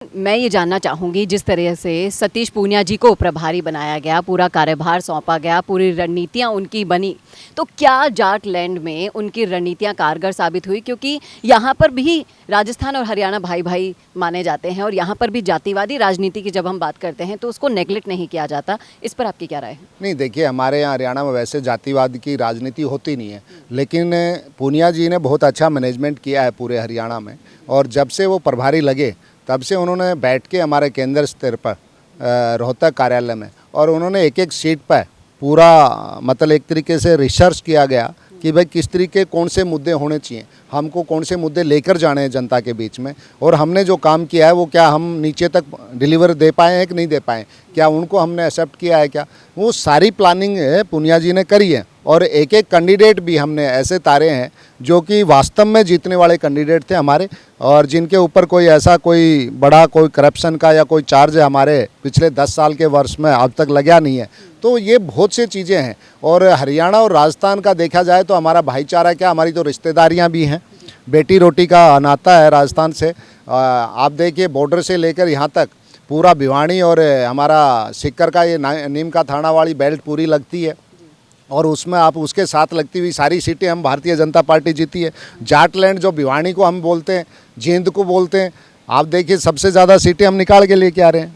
मैं ये जानना चाहूँगी, जिस तरह से सतीश पूनिया जी को प्रभारी बनाया गया, पूरा कार्यभार सौंपा गया, पूरी रणनीतियाँ उनकी बनी, तो क्या जाटलैंड में उनकी रणनीतियाँ कारगर साबित हुई? क्योंकि यहाँ पर भी राजस्थान और हरियाणा भाई भाई माने जाते हैं और यहाँ पर भी जातिवादी राजनीति की जब हम बात करते हैं तो उसको नेगलेक्ट नहीं किया जाता। इस पर आपकी क्या राय है? नहीं, देखिए, हमारे यहाँ हरियाणा में वैसे जातिवाद की राजनीति होती नहीं है, लेकिन पूनिया जी ने बहुत अच्छा मैनेजमेंट किया है पूरे हरियाणा में। और जब से वो प्रभारी लगे तब से उन्होंने बैठ के हमारे केंद्र स्तर पर रोहतक कार्यालय में, और उन्होंने एक एक सीट पर पूरा मतलब एक तरीके से रिसर्च किया गया कि भाई किस तरीके कौन से मुद्दे होने चाहिए, हमको कौन से मुद्दे लेकर जाने हैं जनता के बीच में, और हमने जो काम किया है वो क्या हम नीचे तक डिलीवर दे पाए हैं कि नहीं दे पाए, क्या उनको हमने एक्सेप्ट किया है, क्या वो सारी प्लानिंग पूनिया जी ने करी है। और एक एक कैंडिडेट भी हमने ऐसे तारे हैं जो कि वास्तव में जीतने वाले कैंडिडेट थे हमारे, और जिनके ऊपर कोई ऐसा कोई बड़ा कोई करप्शन का या कोई चार्ज हमारे पिछले 10 साल के वर्ष में अब तक लगा नहीं है। तो ये बहुत सी चीज़ें हैं। और हरियाणा और राजस्थान का देखा जाए तो हमारा भाईचारा क्या, हमारी तो रिश्तेदारियाँ भी हैं, बेटी रोटी का नाता है राजस्थान से। आप देखिए, बॉर्डर से लेकर यहाँ तक पूरा भिवानी और हमारा सिक्कर का ये नीम का थाना वाली बेल्ट पूरी लगती है, और उसमें आप उसके साथ लगती हुई सारी सीटें हम भारतीय जनता पार्टी जीती है। जाटलैंड जो भिवानी को हम बोलते हैं, जींद को बोलते हैं, आप देखिए सबसे ज़्यादा सीटें हम निकाल के लेके आ रहे हैं।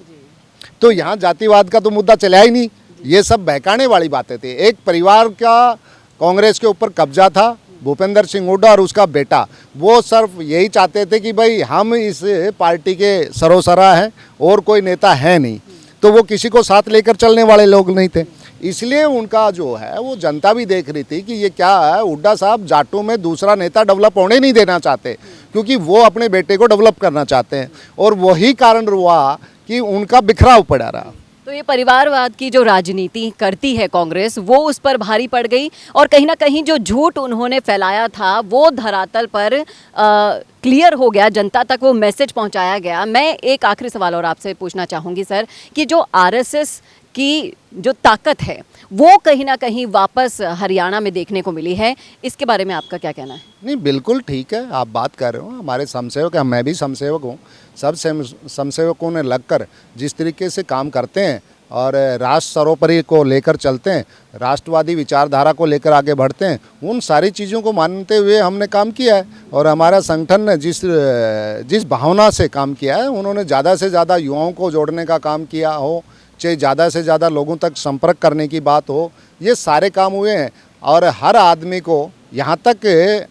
तो यहाँ जातिवाद का तो मुद्दा चला ही नहीं, ये सब बहकाने वाली बातें थी। एक परिवार का कांग्रेस के ऊपर कब्जा था, भूपेंद्र सिंह हुड्डा और उसका बेटा, वो सिर्फ यही चाहते थे कि भाई हम इस पार्टी के सरोसरा हैं और कोई नेता है नहीं, तो वो किसी को साथ लेकर चलने वाले लोग नहीं थे। इसलिए उनका जो है वो जनता भी देख रही थी कि ये क्या है, हुड्डा साहब जाटों में दूसरा नेता डेवलप होने नहीं देना चाहते, क्योंकि वो अपने बेटे को डेवलप करना चाहते हैं, और वही कारण हुआ कि उनका बिखराव पड़ा रहा। तो ये परिवारवाद की जो राजनीति करती है कांग्रेस, वो उस पर भारी पड़ गई, और कहीं ना कहीं जो झूठ उन्होंने फैलाया था वो धरातल पर क्लियर हो गया, जनता तक वो मैसेज पहुंचाया गया। मैं एक आखिरी सवाल और आपसे पूछना चाहूँगी सर, कि जो आरएसएस की जो ताकत है वो कहीं ना कहीं वापस हरियाणा में देखने को मिली है, इसके बारे में आपका क्या कहना है? नहीं, बिल्कुल ठीक है, आप बात कर रहे हो। हमारे समसेवक हैं, मैं भी समसेवक हूँ, सब समसेवकों ने लगकर जिस तरीके से काम करते हैं और राष्ट्र सर्वोपरि को लेकर चलते हैं, राष्ट्रवादी विचारधारा को लेकर आगे बढ़ते हैं, उन सारी चीज़ों को मानते हुए हमने काम किया है। और हमारा संगठन ने जिस भावना से काम किया है, उन्होंने ज़्यादा से ज़्यादा युवाओं को जोड़ने का काम किया हो, चाहे ज़्यादा से ज़्यादा लोगों तक संपर्क करने की बात हो, ये सारे काम हुए हैं। और हर आदमी को यहाँ तक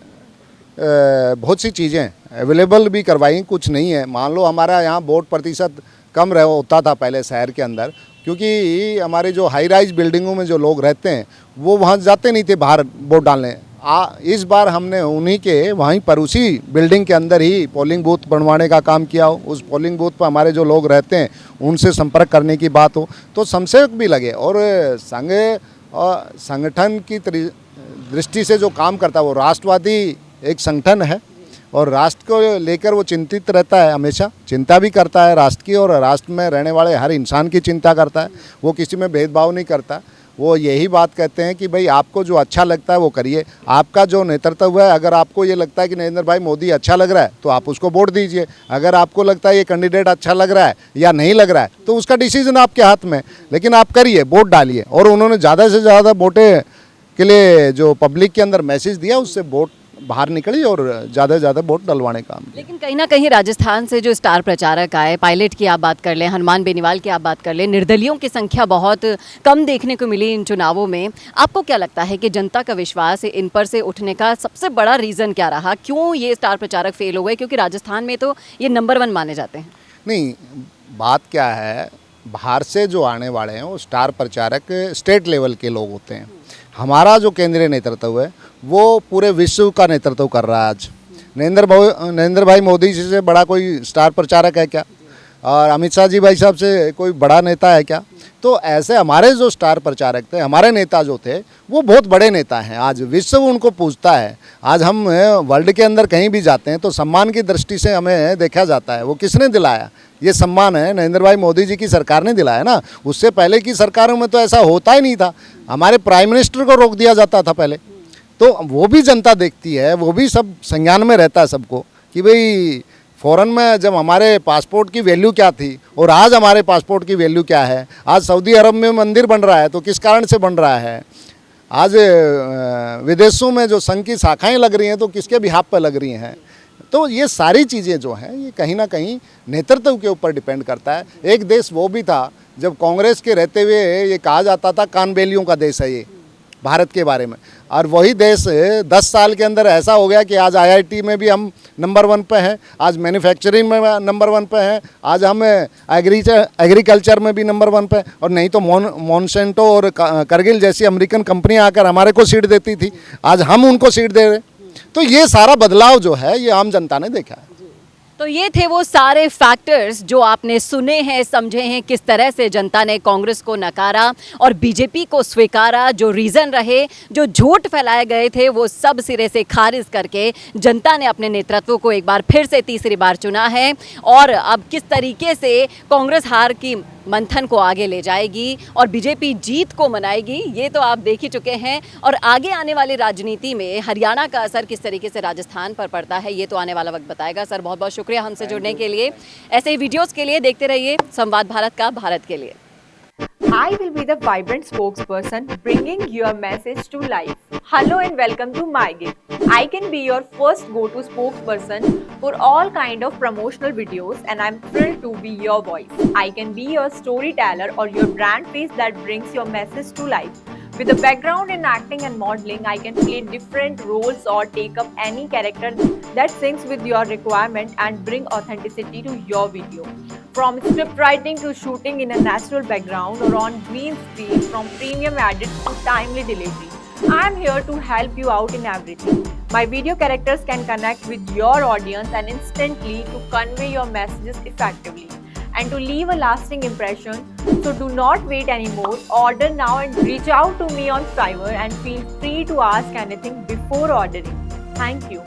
बहुत सी चीज़ें अवेलेबल भी करवाई, कुछ नहीं है। मान लो हमारा यहाँ वोट प्रतिशत कम होता था पहले शहर के अंदर, क्योंकि हमारे जो हाई राइज बिल्डिंगों में जो लोग रहते हैं वो वहाँ जाते नहीं थे बाहर वोट डालने। इस बार हमने उन्हीं के वहीं पर उसी बिल्डिंग के अंदर ही पोलिंग बूथ बनवाने का काम किया हो। उस पोलिंग बूथ पर हमारे जो लोग रहते हैं उनसे संपर्क करने की बात हो, तो समसेवक भी लगे। और संगठन की दृष्टि से जो काम करता है वो राष्ट्रवादी एक संगठन है, और राष्ट्र को लेकर वो चिंतित रहता है, हमेशा चिंता भी करता है राष्ट्र की, और राष्ट्र में रहने वाले हर इंसान की चिंता करता है। वो किसी में भेदभाव नहीं करता। वो यही बात कहते हैं कि भाई आपको जो अच्छा लगता है वो करिए, आपका जो नेतृत्व है, अगर आपको ये लगता है कि नरेंद्र भाई मोदी अच्छा लग रहा है तो आप उसको वोट दीजिए। अगर आपको लगता है ये कैंडिडेट अच्छा लग रहा है या नहीं लग रहा है तो उसका डिसीजन आपके हाथ में, लेकिन आप करिए, वोट डालिए। और उन्होंने ज़्यादा से ज़्यादा वोटें के लिए जो पब्लिक के अंदर मैसेज दिया, उससे वोट बाहर निकली और ज़्यादा से ज़्यादा वोट डलवाने का काम। लेकिन कहीं ना कहीं राजस्थान से जो स्टार प्रचारक आए, पायलट की आप बात कर लें, हनुमान बेनीवाल की आप बात कर लें, निर्दलियों की संख्या बहुत कम देखने को मिली इन चुनावों में। आपको क्या लगता है कि जनता का विश्वास इन पर से उठने का सबसे बड़ा रीज़न क्या रहा? क्यों ये स्टार प्रचारक फेल हो गए? क्योंकि राजस्थान में तो ये नंबर 1 माने जाते हैं। नहीं, बात क्या है, बाहर से जो आने वाले हैं वो स्टार प्रचारक स्टेट लेवल के लोग होते हैं। हमारा जो केंद्रीय नेतृत्व है वो पूरे विश्व का नेतृत्व कर रहा है आज। नरेंद्र भाई मोदी जी से बड़ा कोई स्टार प्रचारक है क्या? और अमित शाह जी भाई साहब से कोई बड़ा नेता है क्या? तो ऐसे हमारे जो स्टार प्रचारक थे, हमारे नेता जो थे, वो बहुत बड़े नेता हैं। आज विश्व उनको पूछता है। आज हम वर्ल्ड के अंदर कहीं भी जाते हैं तो सम्मान की दृष्टि से हमें देखा जाता है। वो किसने दिलाया? ये सम्मान है नरेंद्र भाई मोदी जी की सरकार ने दिलाया ना। उससे पहले की सरकारों में तो ऐसा होता ही नहीं था। हमारे प्राइम मिनिस्टर को रोक दिया जाता था पहले। तो वो भी जनता देखती है, वो भी सब संज्ञान में रहता है सबको कि भाई फ़ौरन में जब हमारे पासपोर्ट की वैल्यू क्या थी और आज हमारे पासपोर्ट की वैल्यू क्या है। आज सऊदी अरब में मंदिर बन रहा है तो किस कारण से बन रहा है। आज विदेशों में जो संघ की शाखाएँ लग रही हैं तो किसके बिहाफ पर लग रही हैं। तो ये सारी चीज़ें जो हैं ये कहीं ना कहीं नेतृत्व के ऊपर डिपेंड करता है। एक देश वो भी था जब कांग्रेस के रहते हुए ये कहा जाता था कानबेलियों का देश है ये भारत के बारे में, और वही देश 10 साल के अंदर ऐसा हो गया कि आज IIT में भी हम नंबर 1 पे हैं, आज मैन्युफैक्चरिंग में नंबर 1 पे हैं, आज हम एग्रीकल्चर में भी नंबर 1 पे। और नहीं तो मॉन्सेंटो और करगिल जैसी अमेरिकन कंपनियां आकर हमारे को सीट देती थी, आज हम उनको सीट दे रहे। तो ये सारा बदलाव जो है ये आम जनता ने देखा है। तो ये थे वो सारे फैक्टर्स जो आपने सुने हैं, समझे हैं, किस तरह से जनता ने कांग्रेस को नकारा और बीजेपी को स्वीकारा। जो रीज़न रहे, जो झूठ फैलाए गए थे, वो सब सिरे से खारिज करके जनता ने अपने नेतृत्व को एक बार फिर से तीसरी बार चुना है। और अब किस तरीके से कांग्रेस हार की मंथन को आगे ले जाएगी और बीजेपी जीत को मनाएगी, ये तो आप देख ही चुके हैं। और आगे आने वाली राजनीति में हरियाणा का असर किस तरीके से राजस्थान पर पड़ता है, ये तो आने वाला वक्त बताएगा। सर, बहुत बहुत शुक्रिया हमसे जुड़ने के लिए। ऐसे ही वीडियोस के लिए देखते रहिए संवाद भारत का, भारत के लिए। I will be the vibrant spokesperson bringing your message to life. Hello and welcome to MyGig. I can be your first go-to spokesperson for all kind of promotional videos and I'm thrilled to be your voice. I can be your storyteller or your brand face that brings your message to life. With a background in acting and modeling, I can play different roles or take up any character that syncs with your requirement and bring authenticity to your video. From script writing to shooting in a natural background or on green screen, from premium edit to timely delivery, I am here to help you out in everything. My video characters can connect with your audience and instantly to convey your messages effectively and to leave a lasting impression. So do not wait anymore. Order now and reach out to me on Fiverr and feel free to ask anything before ordering. Thank you.